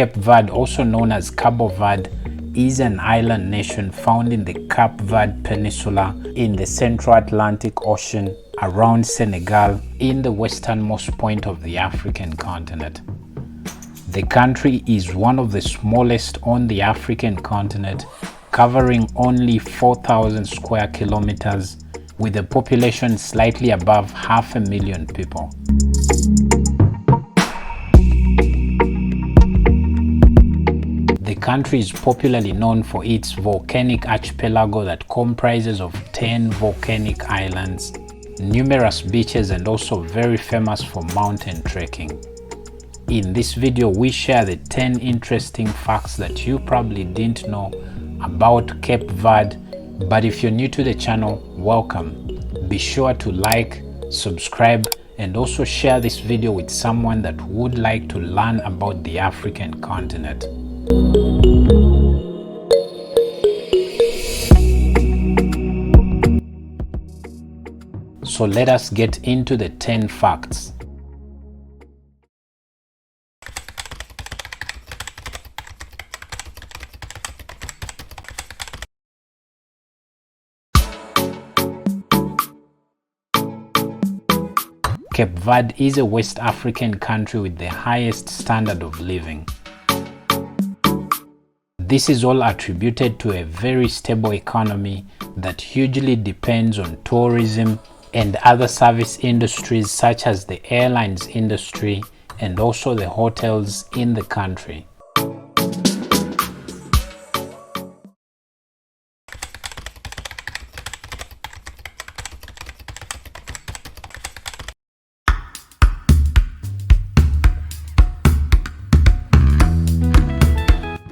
Cape Verde, also known as Cabo Verde, is an island nation found in the Cap-Vert Peninsula in the Central Atlantic Ocean around Senegal in the westernmost point of the African continent. The country is one of the smallest on the African continent, covering only 4,000 square kilometers with a population slightly above 500,000 people. The country is popularly known for its volcanic archipelago that comprises of 10 volcanic islands, numerous beaches, and also very famous for mountain trekking. In this video, we share the 10 interesting facts that you probably didn't know about Cape Verde. But if you're new to the channel, welcome. Be sure to like, subscribe, and also share this video with someone that would like to learn about the African continent. So let us get into the 10 facts. Cape Verde is a West African country with the highest standard of living. This is all attributed to a very stable economy that hugely depends on tourism and other service industries such as the airlines industry and also the hotels in the country.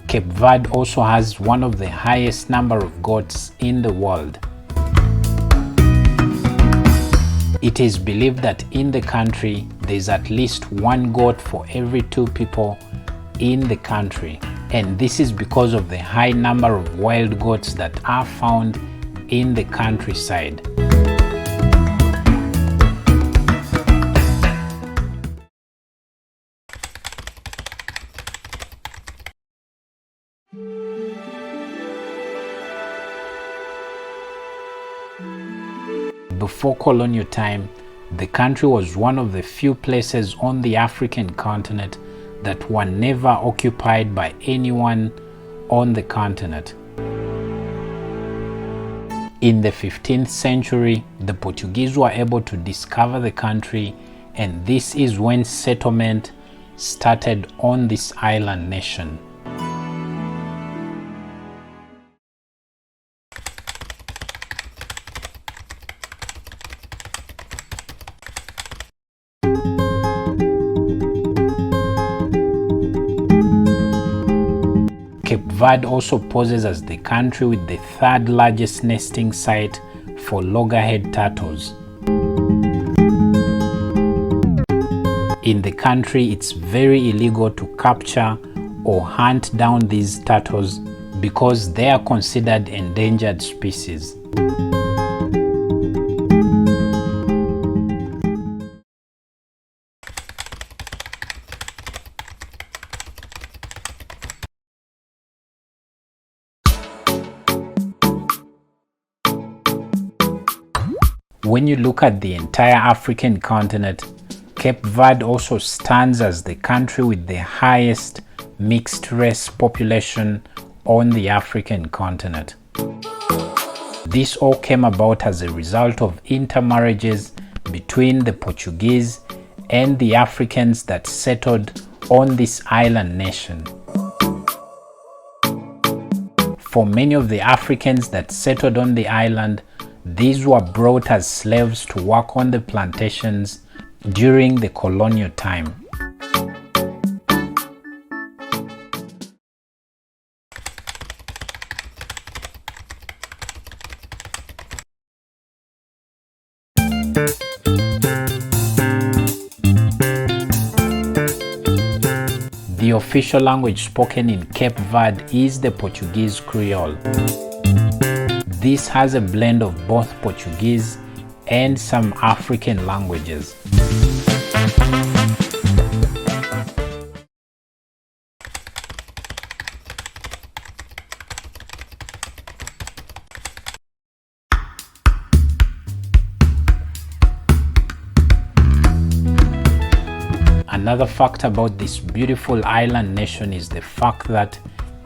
Cape Verde also has one of the highest number of goats in the world. It is believed that in the country there is at least one goat for every 2 people in the country, and this is because of the high number of wild goats that are found in the countryside. Before colonial time, the country was one of the few places on the African continent that were never occupied by anyone on the continent. In the 15th century, the Portuguese were able to discover the country, and this is when settlement started on this island nation. Cape Verde also poses as the country with the 3rd largest nesting site for loggerhead turtles. In the country, it's very illegal to capture or hunt down these turtles because they are considered endangered species. When you look at the entire African continent, Cape Verde also stands as the country with the highest mixed race population on the African continent. This all came about as a result of intermarriages between the Portuguese and the Africans that settled on this island nation. For many of the Africans that settled on the island, these were brought as slaves to work on the plantations during the colonial time. The official language spoken in Cape Verde is the Portuguese Creole. This has a blend of both Portuguese and some African languages. Another fact about this beautiful island nation is the fact that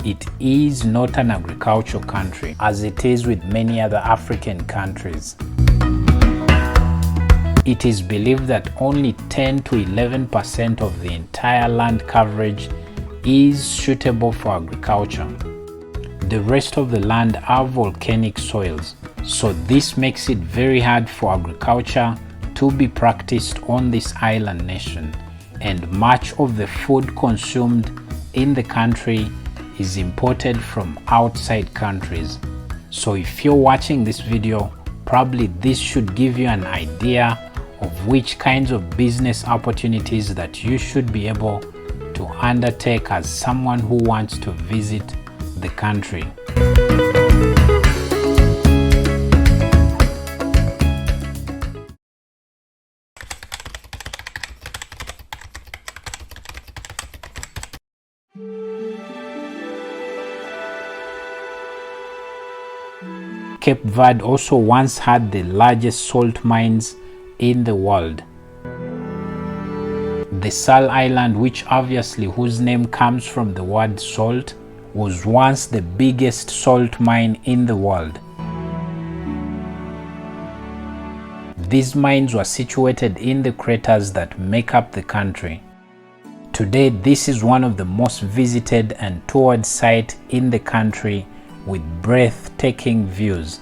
it is not an agricultural country, as it is with many other African countries. It is believed that only 10 to 11% of the entire land coverage is suitable for agriculture. The rest of the land are volcanic soils, so this makes it very hard for agriculture to be practiced on this island nation, and much of the food consumed in the country is imported from outside countries. So if you're watching this video, probably this should give you an idea of which kinds of business opportunities that you should be able to undertake as someone who wants to visit the country. Cape Verde also once had the largest salt mines in the world. The Sal Island, which obviously whose name comes from the word salt, was once the biggest salt mine in the world. These mines were situated in the craters that make up the country. Today, this is one of the most visited and toured sites in the country with breathtaking views.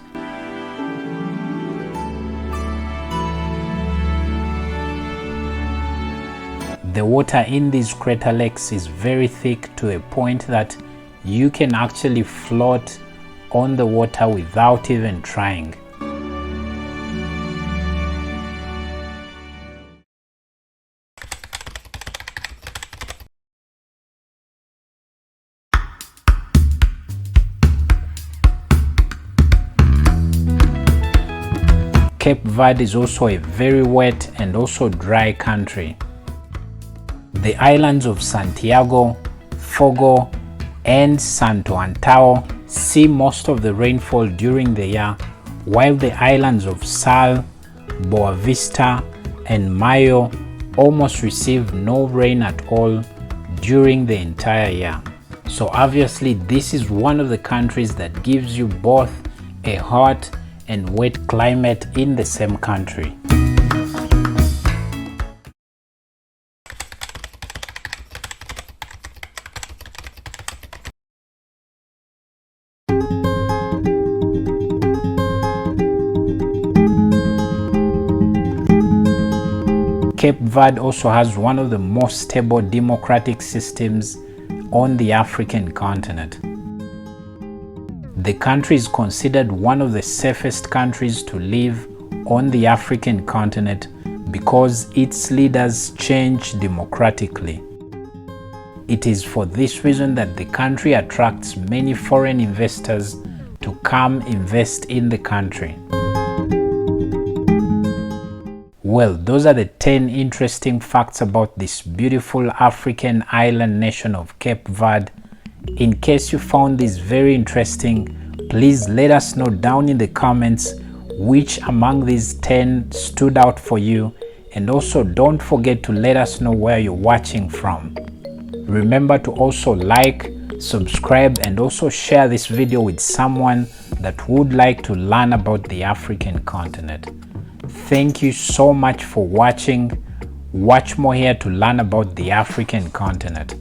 The water in these crater lakes is very thick to a point that you can actually float on the water without even trying. Cape Verde is also a very wet and also dry country. The islands of Santiago, Fogo, and Santo Antão see most of the rainfall during the year, while the islands of Sal, Boa Vista, and Maio almost receive no rain at all during the entire year. So obviously this is one of the countries that gives you both a hot and wet climate in the same country. Cape Verde also has one of the most stable democratic systems on the African continent. The country is considered one of the safest countries to live on the African continent because its leaders change democratically. It is for this reason that the country attracts many foreign investors to come invest in the country. Well, those are the 10 interesting facts about this beautiful African island nation of Cape Verde. In case you found this very interesting, please let us know down in the comments which among these 10 stood out for you, and also don't forget to let us know where you're watching from. Remember to also like, subscribe, and also share this video with someone that would like to learn about the African continent. Thank you so much for watching. Watch more here to learn about the African continent.